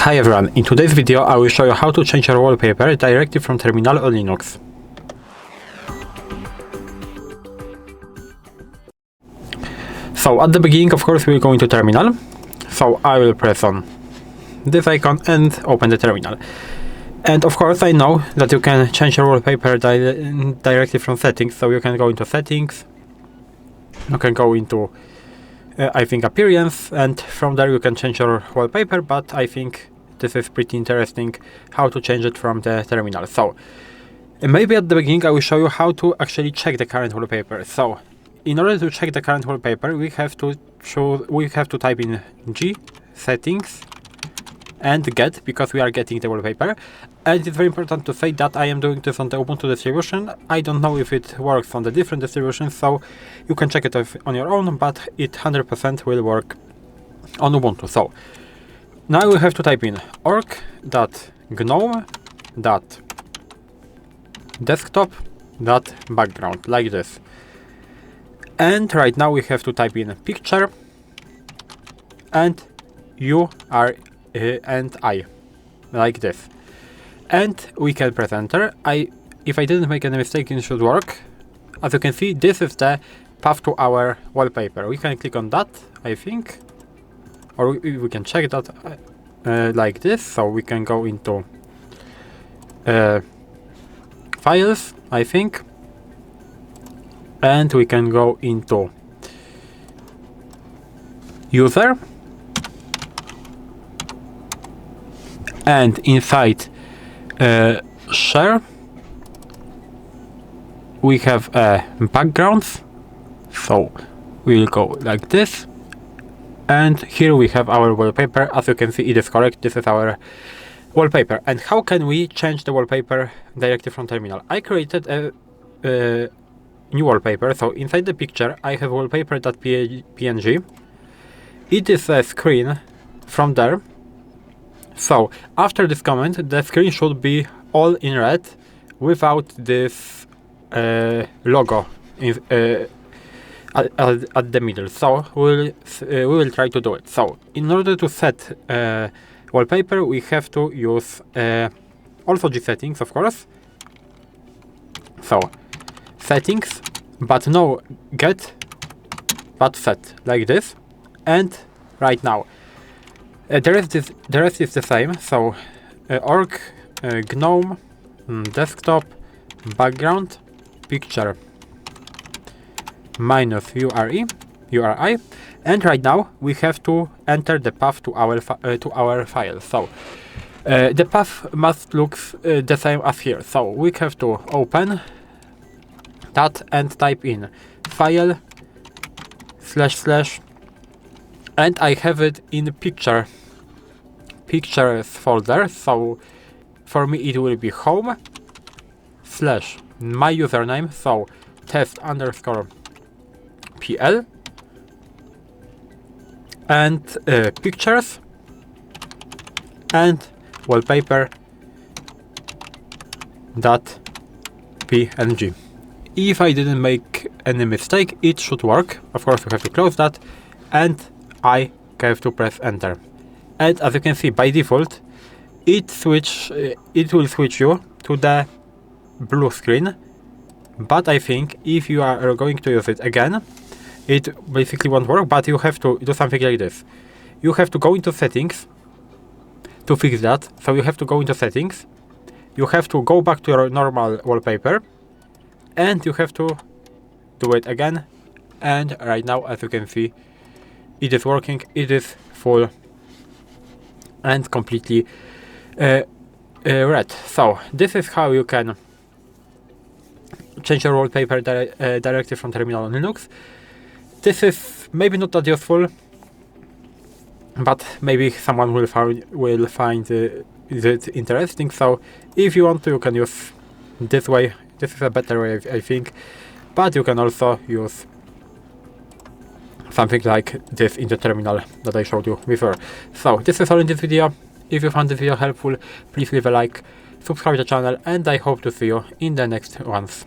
Hi everyone, in today's video I will show you how to change your wallpaper directly from terminal on Linux. So at the beginning, of course, we'll go into terminal. So I will press on this icon and open the terminal. And of course I know that you can change your wallpaper directly from settings. So you can go into settings, you can go into I think appearance, and from there you can change your wallpaper, but I think this is pretty interesting how to change it from the terminal. So maybe at the beginning I will show you how to actually check the current wallpaper. So in order to check the current wallpaper, we have to type in gsettings and get, because we are getting the wallpaper. And it's very important to say that I am doing this on the Ubuntu distribution. I don't know if it works on the different distributions, so you can check it on your own, but it 100% will work on Ubuntu. So now we have to type in org.gnome.desktop.background, like this. And right now we have to type in picture and uri and I, like this. And we can press enter. If I didn't make any mistake, it should work. As you can see, this is the path to our wallpaper. We can click on that, I think, or we can check that like this. So we can go into files, I think, and we can go into user, and inside share we have backgrounds. So we'll go like this, and here we have our wallpaper. As you can see, it is correct. This is our wallpaper. And how can we change the wallpaper directly from terminal? I created a new wallpaper. So inside the picture I have wallpaper.png. It is a screen from there. So after this comment, the screen should be all in red without this logo at the middle. So we will try to do it. So in order to set wallpaper, we have to use also gsettings, of course. So settings, but no get, but set, like this. And right now the rest is the same. So org.gnome desktop background picture -uri, and right now we have to enter the path to our file. So the path must look the same as here. So we have to open that and type in file // and I have it in pictures folder. So for me it will be home / my username, so test_pl, and pictures and wallpaper.png. If I didn't make any mistake, it should work. Of course we have to close that, and I have to press enter. And as you can see, by default it will switch you to the blue screen. But I think if you are going to use it again, it basically won't work. But you have to do something like this. You have to go into settings to fix that. So you have to go into settings, you have to go back to your normal wallpaper, and you have to do it again. And right now, as you can see, it is working. It is full and completely red. So this is how you can change your wallpaper directly from terminal on Linux. This is maybe not that useful, but maybe someone will find it interesting. So if you want to, you can use this way. This is a better way, I think, but you can also use something like this in the terminal that I showed you before. So this is all in this video. If you found this video helpful, please leave a like, subscribe to the channel, and I hope to see you in the next ones.